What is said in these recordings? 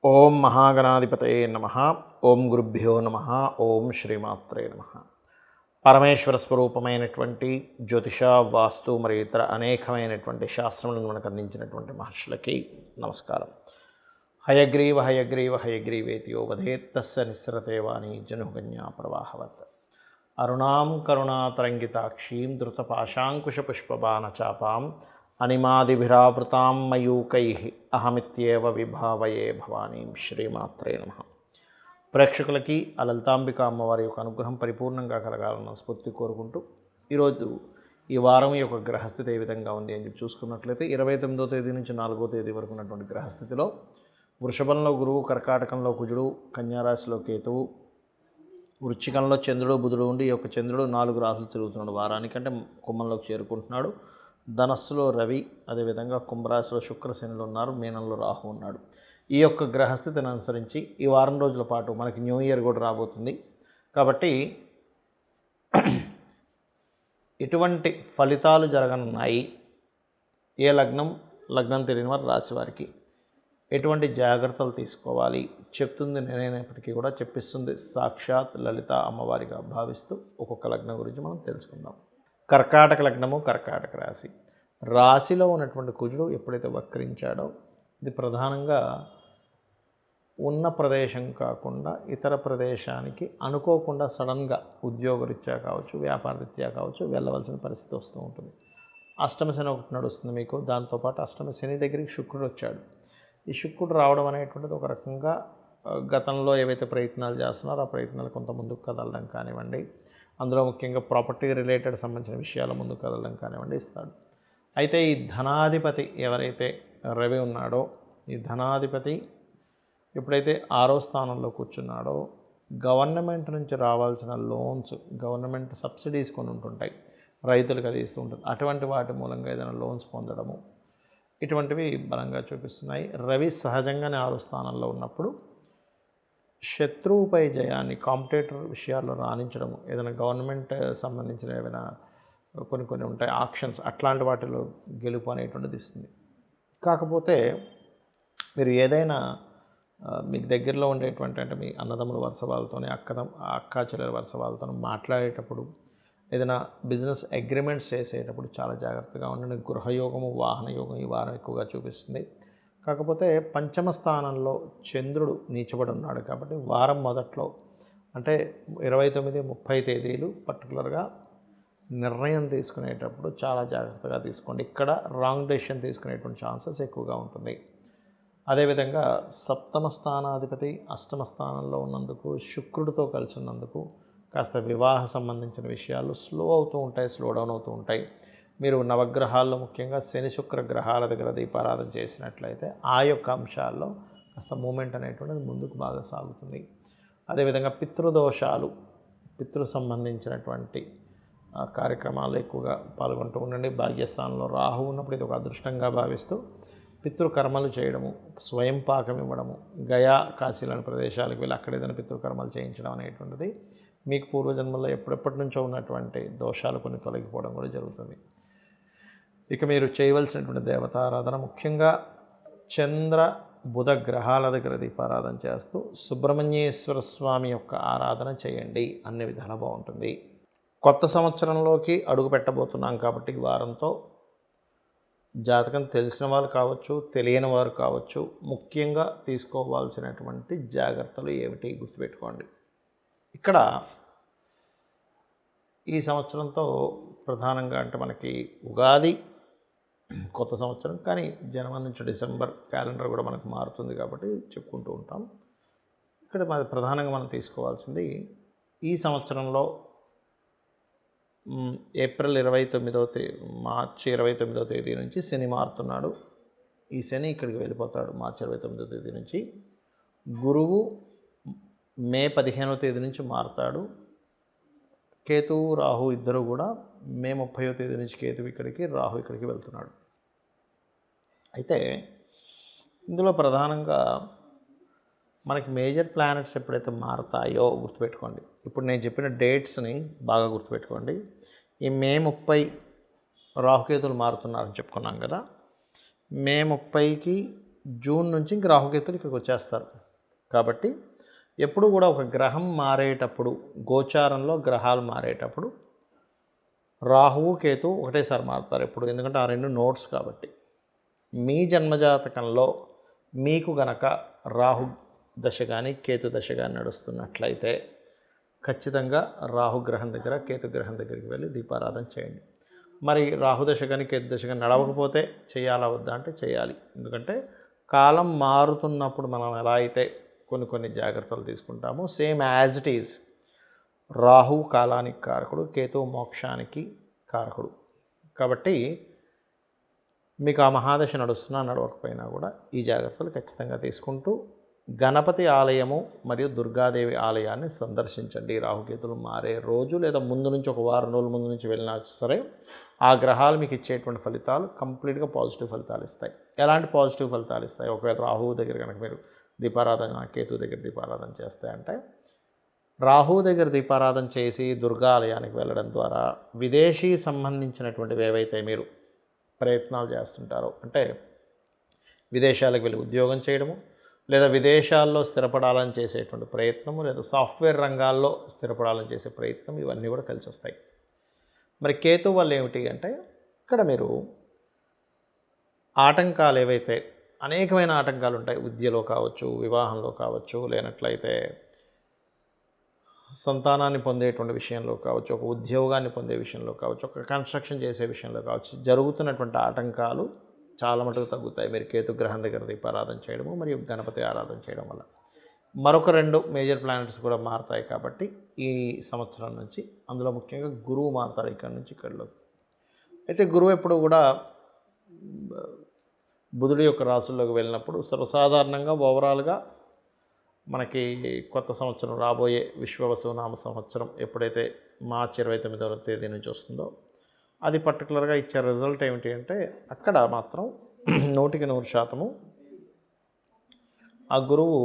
ఓం మహాగణాధిపతయే నమః. ఓం గురుభ్యో నమః. ఓం శ్రీమాత్రే నమః. పరమేశ్వర స్వరూపమైనటువంటి జ్యోతిష, వాస్తు మరియు ఇతర అనేకమైనటువంటి శాస్త్రములను మనకు అందించినటువంటి మహర్షులకి నమస్కారం. హయగ్రీవ హయగ్రీవ హయగ్రీవేతియో వదేత్ తస్య నిస్సరతేవాణి జనుగన్యా ప్రవాహవత్. అరుణాం కరుణాతరంగితాక్షీం ధృతపాశాంకుశపుష్పబాణచాపాం అనిమాదిభిరావృతాం మయూకైః అహమిత్యేవ విభావయే భవానీం. శ్రీమాత్రే నమః. ప్రేక్షకులకి ఆ లలితాంబిక అమ్మవారి యొక్క అనుగ్రహం పరిపూర్ణంగా కలగాలన్న స్ఫూర్తి కోరుకుంటూ ఈరోజు ఈ వారం యొక్క గ్రహస్థితి ఏ విధంగా ఉంది అని చెప్పి చూసుకున్నట్లయితే 29వ తేదీ నుంచి 4వ తేదీ వరకు ఉన్నటువంటి గ్రహస్థితిలో వృషభంలో గురువు, కర్కాటకంలో కుజుడు, కన్యారాశిలో కేతువు, వృశ్చికంలో చంద్రుడు బుధుడు ఉండి ఈ యొక్క చంద్రుడు 4 రాశులు తిరుగుతున్నాడు. వారానికంటే కుంభంలోకి చేరుకుంటున్నాడు. ధనస్సులో రవి, అదేవిధంగా కుంభరాశిలో శుక్రశనులు ఉన్నారు. మీనంలో రాహు ఉన్నాడు. ఈ యొక్క గ్రహస్థితిని అనుసరించి ఈ వారం రోజుల పాటు మనకి న్యూ ఇయర్ కూడా రాబోతుంది. కాబట్టి ఎటువంటి ఫలితాలు జరగనున్నాయి, ఏ లగ్నం తెలియని వారు రాశి వారికి ఎటువంటి జాగ్రత్తలు తీసుకోవాలి చెప్తుంది నేనైనప్పటికీ కూడా చెప్పిస్తుంది సాక్షాత్ లలిత అమ్మవారిగా భావిస్తూ ఒక్కొక్క లగ్నం గురించి మనం తెలుసుకుందాం. కర్కాటక లగ్నము, కర్కాటక రాశి. రాశిలో ఉన్నటువంటి కుజుడు ఎప్పుడైతే వక్రించాడో ఇది ప్రధానంగా ఉన్న ప్రదేశం కాకుండా ఇతర ప్రదేశానికి అనుకోకుండా సడన్గా ఉద్యోగరీత్యా కావచ్చు, వ్యాపారరీత్యా కావచ్చు వెళ్ళవలసిన పరిస్థితి వస్తూ ఉంటుంది. అష్టమ శని ఒకటి నడుస్తుంది మీకు. దాంతోపాటు అష్టమ శని దగ్గరికి శుక్రుడు వచ్చాడు. ఈ శుక్రుడు రావడం అనేటువంటిది ఒక రకంగా గతంలో ఏవైతే ప్రయత్నాలు చేస్తున్నారో ఆ ప్రయత్నాలు కొంత ముందుకు కదలడం కానివ్వండి, అందులో ముఖ్యంగా ప్రాపర్టీ రిలేటెడ్ సంబంధించిన విషయాల ముందుకు కదలడం కానివ్వండి ఇస్తాడు. అయితే ఈ ధనాధిపతి ఎవరైతే రవి ఉన్నాడో, ఈ ధనాధిపతి ఎప్పుడైతే 6వ స్థానంలో కూర్చున్నాడో గవర్నమెంట్ నుంచి రావాల్సిన లోన్స్, గవర్నమెంట్ సబ్సిడీస్ కొన్ని ఉంటుంటాయి, రైతులకు అది ఇస్తూ ఉంటుంది. అటువంటి వాటి మూలంగా ఏదైనా లోన్స్ పొందడము ఇటువంటివి బలంగా చూపిస్తున్నాయి. రవి సహజంగానే 6వ స్థానంలో ఉన్నప్పుడు శత్రువుపై జయాన్ని, కాంపిటేటర్ విషయాల్లో రాణించడము, ఏదైనా గవర్నమెంట్ సంబంధించిన ఏమైనా కొన్ని ఉంటాయి ఆక్షన్స్, అట్లాంటి వాటిలో గెలుపు అనేటువంటిది ఇస్తుంది. కాకపోతే మీరు ఏదైనా మీకు దగ్గరలో ఉండేటువంటి అంటే మీ అన్నదమ్ముల వరుస వాళ్ళతోనే అక్కా చెల్లెల వరుస వాళ్ళతో మాట్లాడేటప్పుడు, ఏదైనా బిజినెస్ అగ్రిమెంట్స్ చేసేటప్పుడు చాలా జాగ్రత్తగా ఉండండి. గృహయోగము, వాహన యోగం ఈ వారం ఎక్కువగా చూపిస్తుంది. కాకపోతే పంచమ స్థానంలో చంద్రుడు నీచబడి ఉన్నాడు కాబట్టి వారం మొదట్లో అంటే 29, 30 తేదీలు పర్టికులర్గా నిర్ణయం తీసుకునేటప్పుడు చాలా జాగ్రత్తగా తీసుకోండి. ఇక్కడ రాంగ్ డెసిషన్ తీసుకునేటువంటి ఛాన్సెస్ ఎక్కువగా ఉంటుంది. అదేవిధంగా సప్తమ స్థానాధిపతి అష్టమ స్థానంలో ఉన్నందుకు, శుక్రుడితో కలిసి ఉన్నందుకు కాస్త వివాహ సంబంధించిన విషయాలు స్లో డౌన్ అవుతూ ఉంటాయి. మీరు నవగ్రహాల్లో ముఖ్యంగా శని శుక్ర గ్రహాల దగ్గర దీపారాధన చేసినట్లయితే ఆ యొక్క అంశాల్లో కాస్త మూమెంట్ అనేటువంటిది ముందుకు బాగా సాగుతుంది. అదేవిధంగా పితృదోషాలు, పితృ సంబంధించినటువంటి కార్యక్రమాల్లో ఎక్కువగా పాల్గొంటూ ఉండండి. భాగ్యస్థానంలో రాహు ఉన్నప్పుడు ఇది ఒక అదృష్టంగా భావిస్తూ పితృకర్మలు చేయడము, స్వయం పాకం ఇవ్వడము, గయా, కాశీ లాంటి ప్రదేశాలకు వెళ్ళి అక్కడ ఏదైనా పితృకర్మలు చేయించడం అనేటువంటిది మీకు పూర్వజన్మల్లో ఎప్పటి నుంచో ఉన్నటువంటి దోషాలు కొన్ని తొలగిపోవడం కూడా జరుగుతుంది. ఇక మీరు చేయవలసినటువంటి దేవతారాధన ముఖ్యంగా చంద్ర బుధ గ్రహాల దగ్గర దీపారాధన చేస్తూ సుబ్రహ్మణ్యేశ్వర స్వామి యొక్క ఆరాధన చేయండి. అన్ని విధాలా బాగుంటుంది. కొత్త సంవత్సరంలోకి అడుగు పెట్టబోతున్నాం కాబట్టి ఈ వారంతో జాతకం తెలిసిన వారు కావచ్చు, తెలియని వారు కావచ్చు, ముఖ్యంగా తీసుకోవాల్సినటువంటి జాగ్రత్తలు ఏమిటి గుర్తుపెట్టుకోండి. ఇక్కడ ఈ సంవత్సరంతో ప్రధానంగా అంటే మనకి ఉగాది కొత్త సంవత్సరం, కానీ జనవరి నుంచి డిసెంబర్ క్యాలెండర్ కూడా మనకు మారుతుంది కాబట్టి చెప్పుకుంటూ ఉంటాం. ఇక్కడ ప్రధానంగా మనం తీసుకోవాల్సింది ఈ సంవత్సరంలో మార్చి 29వ తేదీ నుంచి శని మారుతున్నాడు. ఈ శని ఇక్కడికి వెళ్ళిపోతాడు మార్చి 29వ తేదీ నుంచి. గురువు మే 15వ తేదీ నుంచి మారుతాడు. కేతువు, రాహు ఇద్దరు కూడా మే 30వ తేదీ నుంచి కేతువు ఇక్కడికి, రాహు ఇక్కడికి వెళ్తున్నాడు. అయితే ఇందులో ప్రధానంగా మనకి మేజర్ ప్లానెట్స్ ఎప్పుడైతే మారతాయో గుర్తుపెట్టుకోండి. ఇప్పుడు నేను చెప్పిన డేట్స్ని బాగా గుర్తుపెట్టుకోండి. ఈ మే 30 రాహుకేతులు మారుతున్నారని చెప్పుకున్నాం కదా. మే 30కి జూన్ నుంచి ఇంక రాహుకేతులు ఇక్కడికి వచ్చేస్తారు. కాబట్టి ఎప్పుడు కూడా ఒక గ్రహం మారేటప్పుడు, గోచారంలో గ్రహాలు మారేటప్పుడు రాహువు కేతు ఒకటేసారి మారుతారు ఎప్పుడు, ఎందుకంటే ఆ రెండు నోట్స్ కాబట్టి. మీ జన్మజాతకంలో మీకు గనక రాహు దశ కానీ కేతు దశ కానీ నడుస్తున్నట్లయితే ఖచ్చితంగా రాహుగ్రహం దగ్గర కేతుగ్రహం దగ్గరికి వెళ్ళి దీపారాధన చేయండి. మరి రాహుదశ కానీ కేతు దశ కానీ నడవకపోతే చేయాలా వద్దా అంటే చేయాలి. ఎందుకంటే కాలం మారుతున్నప్పుడు మనం ఎలా అయితే కొన్ని జాగ్రత్తలు తీసుకుంటామో, same as it is Rahu కాలానికి కారకుడు, కేతువు మోక్షానికి కారకుడు. కాబట్టి మీకు ఆ మహాదశ నడుస్తున్నా నడవకపోయినా కూడా ఈ జాగ్రత్తలు ఖచ్చితంగా తీసుకుంటూ గణపతి ఆలయము మరియు దుర్గాదేవి ఆలయాన్ని సందర్శించండి. రాహుకేతులు మారే రోజు లేదా ముందు నుంచి ఒక వారం రోజుల ముందు నుంచి వెళ్ళినా సరే ఆ గ్రహాలు మీకు ఇచ్చేటువంటి ఫలితాలు కంప్లీట్గా పాజిటివ్ ఫలితాలు ఇస్తాయి. ఎలాంటి పాజిటివ్ ఫలితాలు ఇస్తాయి? ఒకవేళ రాహువు దగ్గర కనుక మీరు దీపారాధన, కేతు దగ్గర దీపారాధన చేస్తాయంటే, రాహువు దగ్గర దీపారాధన చేసి దుర్గా ఆలయానికి వెళ్ళడం ద్వారా విదేశీ సంబంధించినటువంటివి ఏవైతే మీరు ప్రయత్నాలు చేస్తుంటారో, అంటే విదేశాలకు వెళ్ళి ఉద్యోగం చేయడము, లేదా విదేశాల్లో స్థిరపడాలని చేసేటువంటి ప్రయత్నము, లేదా సాఫ్ట్వేర్ రంగాల్లో స్థిరపడాలని చేసే ప్రయత్నం, ఇవన్నీ కూడా కలిసి వస్తాయి. మరి కేతు వల్ల ఏమిటి అంటే, ఇక్కడ మీరు ఆటంకాలు ఏవైతే అనేకమైన ఆటంకాలు ఉంటాయి, విద్యలో కావచ్చు, వివాహంలో కావచ్చు, లేనట్లయితే సంతానాన్ని పొందేటువంటి విషయంలో కావచ్చు, ఒక ఉద్యోగాన్ని పొందే విషయంలో కావచ్చు, ఒక కన్స్ట్రక్షన్ చేసే విషయంలో కావచ్చు, జరుగుతున్నటువంటి ఆటంకాలు చాలా మటుకు తగ్గుతాయి మీరు కేతుగ్రహం దగ్గర దీపారాధన చేయడము మరియు గణపతి ఆరాధన చేయడం వల్ల. మరొక 2 మేజర్ ప్లానెట్స్ కూడా మారుతాయి కాబట్టి ఈ సంవత్సరం నుంచి, అందులో ముఖ్యంగా గురువు మారుతాడు ఇక్కడ నుంచి ఇక్కడిలోకి. అయితే గురువు ఎప్పుడు కూడా బుధుడి యొక్క రాశుల్లోకి వెళ్ళినప్పుడు సర్వసాధారణంగా ఓవరాల్గా మనకి కొత్త సంవత్సరం రాబోయే విశ్వవసునామ సంవత్సరం ఎప్పుడైతే మార్చి 29వ తేదీ నుంచి వస్తుందో, అది పర్టికులర్గా ఇచ్చే రిజల్ట్ ఏమిటి అంటే, అక్కడ మాత్రం 100% ఆ గురువు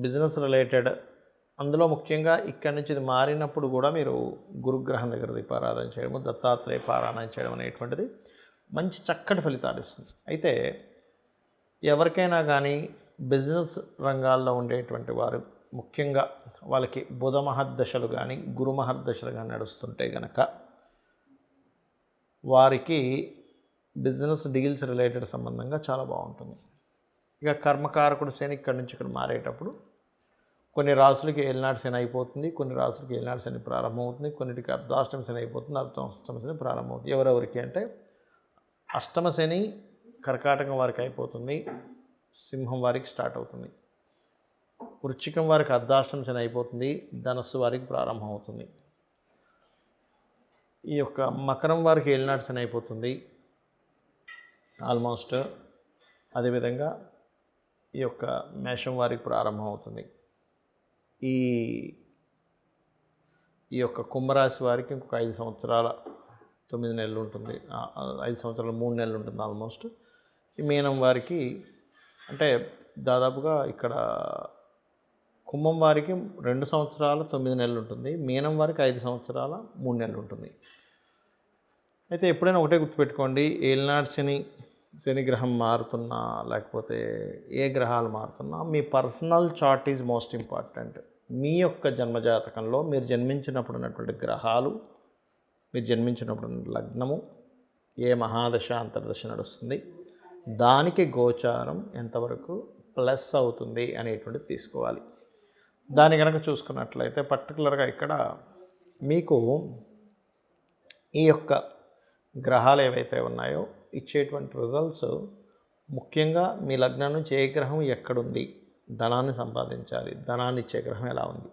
బిజినెస్ రిలేటెడ్, అందులో ముఖ్యంగా ఇక్కడి నుంచి ఇది మారినప్పుడు కూడా మీరు గురుగ్రహం దగ్గర దీపారాధన చేయడము, దత్తాత్రేయ పారాయణ చేయడం అనేటువంటిది మంచి చక్కటి ఫలితాలు ఇస్తుంది. అయితే ఎవరికైనా కానీ బిజినెస్ రంగాల్లో ఉండేటువంటి వారు ముఖ్యంగా వాళ్ళకి బుధ మహర్దశలు కానీ గురు మహర్దశలు కానీ నడుస్తుంటే గనక వారికి బిజినెస్ డీల్స్ రిలేటెడ్ సంబంధంగా చాలా బాగుంటుంది. ఇక కర్మకారకుడు శని ఇక్కడి నుంచి ఇక్కడ మారేటప్పుడు కొన్ని రాసులకి ఏలినాటి శని అయిపోతుంది, కొన్ని రాసులకి ఏలినాటి శని ప్రారంభమవుతుంది, కొన్నిటికి అర్ధాష్టమ శని అయిపోతుంది, అర్ధాష్టమ శని ప్రారంభమవుతుంది. ఎవరెవరికి అంటే, అష్టమ శని కర్కాటకం వారికి అయిపోతుంది, సింహం వారికి స్టార్ట్ అవుతుంది. వృశ్చికం వారికి అర్ధాష్టమ శని అయిపోతుంది, ధనస్సు వారికి ప్రారంభం అవుతుంది. ఈ యొక్క మకరం వారికి ఏలినాటి శని అయిపోతుంది ఆల్మోస్ట్. అదేవిధంగా ఈ యొక్క మేషం వారికి ప్రారంభం అవుతుంది. ఈ యొక్క కుంభరాశి వారికి ఇంకొక 5 సంవత్సరాల 9 నెలలు ఉంటుంది, 5 సంవత్సరాలు 3 నెలలు ఉంటుంది ఆల్మోస్ట్. ఈ మీనం వారికి అంటే దాదాపుగా ఇక్కడ కుంభం వారికి 2 సంవత్సరాల 9 నెలలు ఉంటుంది, మీనం వారికి 5 సంవత్సరాల 3 నెలలు ఉంటుంది. అయితే ఎప్పుడైనా ఒకటే గుర్తుపెట్టుకోండి, ఏలినాటి శని గ్రహం మారుతున్నా లేకపోతే ఏ గ్రహాలు మారుతున్నా మీ personal chart is most important. మీ యొక్క జన్మజాతకంలో మీరు జన్మించినప్పుడు ఉన్నటువంటి గ్రహాలు, మీరు జన్మించినప్పుడు లగ్నము, ఏ మహాదశ అంతర్దశ నడుస్తుంది, దానికి గోచారం ఎంతవరకు ప్లస్ అవుతుంది అనేటువంటిది తీసుకోవాలి. దాన్ని కనుక చూసుకున్నట్లయితే పర్టికులర్గా ఇక్కడ మీకు ఈ యొక్క గ్రహాలు ఏవైతే ఉన్నాయో ఇచ్చేటువంటి రిజల్ట్స్ ముఖ్యంగా మీ లగ్నం నుంచి ఏ గ్రహం ఎక్కడుంది, ధనాన్ని సంపాదించాలి, ధనాన్ని ఇచ్చే గ్రహం ఎలా ఉంది,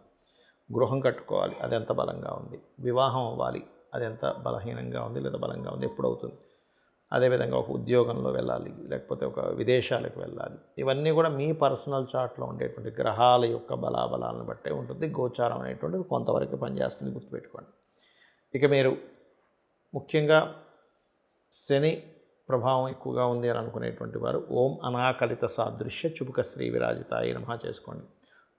గృహం కట్టుకోవాలి అది ఎంత బలంగా ఉంది, వివాహం అవ్వాలి అది ఎంత బలహీనంగా ఉంది లేదా బలంగా ఉంది, ఎప్పుడవుతుంది, అదేవిధంగా ఒక ఉద్యోగంలో వెళ్ళాలి లేకపోతే ఒక విదేశాలకు వెళ్ళాలి, ఇవన్నీ కూడా మీ పర్సనల్ చార్ట్లో ఉండేటువంటి గ్రహాల యొక్క బలాబలాలను బట్టే ఉంటుంది. గోచారం అనేటువంటిది కొంతవరకు పనిచేస్తుంది, గుర్తుపెట్టుకోండి. ఇక మీరు ముఖ్యంగా శని ప్రభావం ఎక్కువగా ఉంది అని అనుకునేటువంటి వారు ఓం అనాకలిత సాదృశ్య చుబుక శ్రీ విరాజితాయ నమః చేసుకోండి.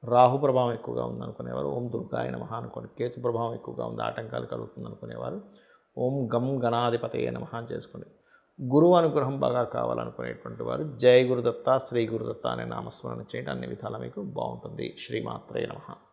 రాహు ప్రభావం ఎక్కువగా ఉందనుకునేవారు ఓం దుర్గాయ నమః అనుకోండి. కేతు ప్రభావం ఎక్కువగా ఉంది, ఆటంకాలు కలుగుతుంది అనుకునేవారు ఓం గం గణాధిపతయ నమః చేసుకోండి. గురువు అనుగ్రహం బాగా కావాలనుకునేటువంటి వారు జయ గురుదత్త, శ్రీ గురుదత్త అనే నామస్మరణ చేయండి. అన్ని విధాలా మీకు బాగుంటుంది. శ్రీమాత్రే నమః.